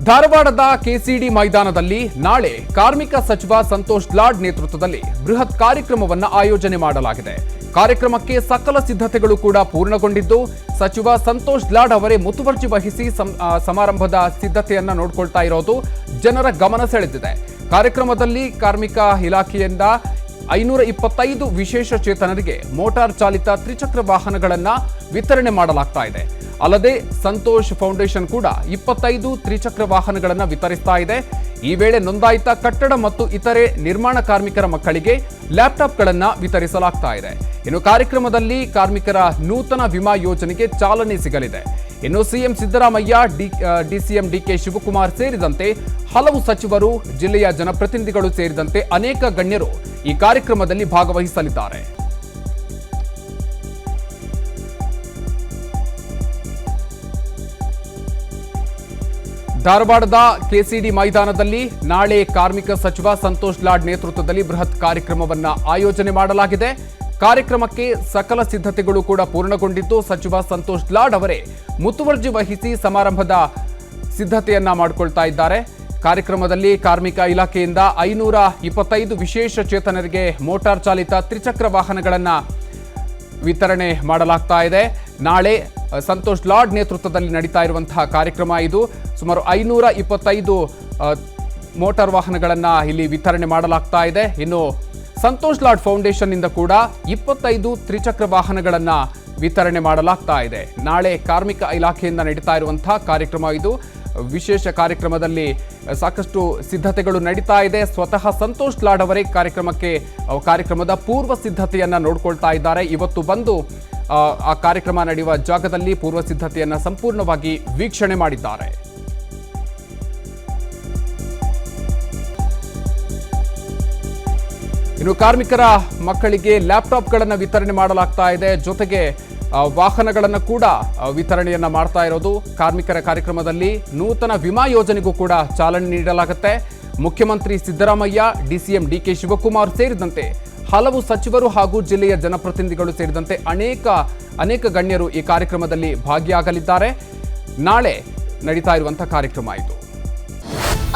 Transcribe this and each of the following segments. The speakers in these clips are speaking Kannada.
ಧಾರವಾಡದ ಕೆಸಿಡಿ ಮೈದಾನದಲ್ಲಿ ನಾಳೆ ಕಾರ್ಮಿಕ ಸಚಿವ ಸಂತೋಷ್ ಲಾಡ್ ನೇತೃತ್ವದಲ್ಲಿ ಬೃಹತ್ ಕಾರ್ಯಕ್ರಮವನ್ನು ಆಯೋಜನೆ ಮಾಡಲಾಗಿದೆ. ಕಾರ್ಯಕ್ರಮಕ್ಕೆ ಸಕಲ ಸಿದ್ಧತೆಗಳು ಕೂಡ ಪೂರ್ಣಗೊಂಡಿದ್ದು, ಸಚಿವ ಸಂತೋಷ್ ಲಾಡ್ ಅವರೇ ಮುತುವರ್ಜಿ ವಹಿಸಿ ಸಮಾರಂಭದ ಸಿದ್ಧತೆಯನ್ನ ನೋಡಿಕೊಳ್ತಾ ಇರೋದು ಜನರ ಗಮನ ಸೆಳೆದಿದೆ. ಕಾರ್ಯಕ್ರಮದಲ್ಲಿ ಕಾರ್ಮಿಕ ಇಲಾಖೆಯಿಂದ 525 ವಿಶೇಷ ಚೇತನರಿಗೆ ಮೋಟಾರ್ ಚಾಲಿತ ತ್ರಿಚಕ್ರ ವಾಹನಗಳನ್ನ ವಿತರಣೆ ಮಾಡಲಾಗ್ತಾ ಇದೆ. ಅಲ್ಲದೆ ಸಂತೋಷ್ ಫೌಂಡೇಶನ್ ಕೂಡ 25 ತ್ರಿಚಕ್ರ ವಾಹನಗಳನ್ನು ವಿತರಿಸ್ತಾ ಇದೆ. ಈ ವೇಳೆ ನೋಂದಾಯಿತ ಕಟ್ಟಡ ಮತ್ತು ಇತರೆ ನಿರ್ಮಾಣ ಕಾರ್ಮಿಕರ ಮಕ್ಕಳಿಗೆ ಲ್ಯಾಪ್ಟಾಪ್ಗಳನ್ನು ವಿತರಿಸಲಾಗ್ತಾ ಇದೆ. ಇನ್ನು ಕಾರ್ಯಕ್ರಮದಲ್ಲಿ ಕಾರ್ಮಿಕರ ನೂತನ ವಿಮಾ ಯೋಜನೆಗೆ ಚಾಲನೆ ಸಿಗಲಿದೆ. ಇನ್ನು ಸಿಎಂ ಸಿದ್ದರಾಮಯ್ಯ, ಡಿಸಿಎಂ ಡಿಕೆ ಶಿವಕುಮಾರ್ ಸೇರಿದಂತೆ ಹಲವು ಸಚಿವರು, ಜಿಲ್ಲೆಯ ಜನಪ್ರತಿನಿಧಿಗಳು ಸೇರಿದಂತೆ ಅನೇಕ ಗಣ್ಯರು ಈ ಕಾರ್ಯಕ್ರಮದಲ್ಲಿ ಭಾಗವಹಿಸಲಿದ್ದಾರೆ. ಧಾರವಾಡದ ಕೆಸಿಡಿ ಮೈದಾನದಲ್ಲಿ ನಾಳೆ ಕಾರ್ಮಿಕ ಸಚಿವ ಸಂತೋಷ್ ಲಾಡ್ ನೇತೃತ್ವದಲ್ಲಿ ಬೃಹತ್ ಕಾರ್ಯಕ್ರಮವನ್ನು ಆಯೋಜನೆ ಮಾಡಲಾಗಿದೆ. ಕಾರ್ಯಕ್ರಮಕ್ಕೆ ಸಕಲ ಸಿದ್ಧತೆಗಳು ಕೂಡ ಪೂರ್ಣಗೊಂಡಿದ್ದು, ಸಚಿವ ಸಂತೋಷ್ ಲಾಡ್ ಅವರೇ ಮುತುವರ್ಜಿ ವಹಿಸಿ ಸಮಾರಂಭದ ಸಿದ್ಧತೆಯನ್ನ ಮಾಡಿಕೊಳ್ತಾ ಇದ್ದಾರೆ. ಕಾರ್ಯಕ್ರಮದಲ್ಲಿ ಕಾರ್ಮಿಕ ಇಲಾಖೆಯಿಂದ 525 ವಿಶೇಷ ಚೇತನರಿಗೆ ಮೋಟಾರ್ ಚಾಲಿತ ತ್ರಿಚಕ್ರ ವಾಹನಗಳನ್ನು ವಿತರಣೆ ಮಾಡಲಾಗ್ತಾ ಇದೆ. ನಾಳೆ ಸಂತೋಷ್ ಲಾಡ್ ನೇತೃತ್ವದಲ್ಲಿ ನಡೀತಾ ಇರುವಂತಹ ಕಾರ್ಯಕ್ರಮ ಇದು. ಸುಮಾರು 525 ಮೋಟಾರ್ ವಾಹನಗಳನ್ನು ಇಲ್ಲಿ ವಿತರಣೆ ಮಾಡಲಾಗ್ತಾ ಇದೆ. ಇನ್ನು ಸಂತೋಷ್ ಲಾಡ್ ಫೌಂಡೇಶನ್ ಇಂದ ಕೂಡ 25 ತ್ರಿಚಕ್ರ ವಾಹನಗಳನ್ನು ವಿತರಣೆ ಮಾಡಲಾಗ್ತಾ ಇದೆ. ನಾಳೆ ಕಾರ್ಮಿಕ ಇಲಾಖೆಯಿಂದ ನಡೀತಾ ಇರುವಂತಹ ಕಾರ್ಯಕ್ರಮ ಇದು. ವಿಶೇಷ ಕಾರ್ಯಕ್ರಮದಲ್ಲಿ ಸಾಕಷ್ಟು ಸಿದ್ಧತೆಗಳು ನಡೀತಾ ಇದೆ. ಸ್ವತಃ ಸಂತೋಷ್ ಲಾಡ್ ಅವರೇ ಕಾರ್ಯಕ್ರಮದ ಪೂರ್ವ ಸಿದ್ಧತೆಯನ್ನ ನೋಡ್ಕೊಳ್ತಾ ಇದ್ದಾರೆ. ಇವತ್ತು ಬಂದು ಆ ಕಾರ್ಯಕ್ರಮ ನಡೆಯುವ ಜಾಗದಲ್ಲಿ ಪೂರ್ವ ಸಿದ್ಧತೆಯನ್ನ ಸಂಪೂರ್ಣವಾಗಿ ವೀಕ್ಷಣೆ ಮಾಡಿದ್ದಾರೆ. ಇನ್ನು ಕಾರ್ಮಿಕರ ಮಕ್ಕಳಿಗೆ ಲ್ಯಾಪ್ಟಾಪ್ಗಳನ್ನು ವಿತರಣೆ ಮಾಡಲಾಗ್ತಾ ಇದೆ. ಜೊತೆಗೆ ವಾಹನಗಳನ್ನು ಕೂಡ ವಿತರಣೆಯನ್ನ ಮಾಡ್ತಾ ಇರೋದು. ಕಾರ್ಮಿಕರ ಕಾರ್ಯಕ್ರಮದಲ್ಲಿ ನೂತನ ವಿಮಾ ಯೋಜನೆಗೂ ಕೂಡ ಚಾಲನೆ ನೀಡಲಾಗುತ್ತೆ. ಮುಖ್ಯಮಂತ್ರಿ ಸಿದ್ದರಾಮಯ್ಯ, ಡಿಸಿಎಂ ಡಿಕೆ ಶಿವಕುಮಾರ್ ಸೇರಿದಂತೆ ಹಲವು ಸಚಿವರು ಹಾಗೂ ಜಿಲ್ಲೆಯ ಜನಪ್ರತಿನಿಧಿಗಳು ಸೇರಿದಂತೆ ಅನೇಕ ಗಣ್ಯರು ಈ ಕಾರ್ಯಕ್ರಮದಲ್ಲಿ ಭಾಗಿಯಾಗಲಿದ್ದಾರೆ. ನಾಳೆ ನಡೀತಾ ಇರುವಂತಹ ಕಾರ್ಯಕ್ರಮ ಇದು.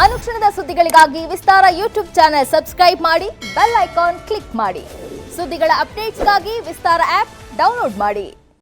ಅನುಕ್ಷಣದ ಸುದ್ದಿಗಳಿಗಾಗಿ ವಿಸ್ತಾರ ಯೂಟ್ಯೂಬ್ ಚಾನೆಲ್ ಸಬ್ಸ್ಕ್ರೈಬ್ ಮಾಡಿ, ಬೆಲ್ ಐಕಾನ್ ಕ್ಲಿಕ್ ಮಾಡಿ. ಸುದ್ದಿಗಳ ಅಪ್ಡೇಟ್ಸ್ಗಾಗಿ ವಿಸ್ತಾರ ಆಪ್ ಡೌನ್ಲೋಡ್ ಮಾಡಿ.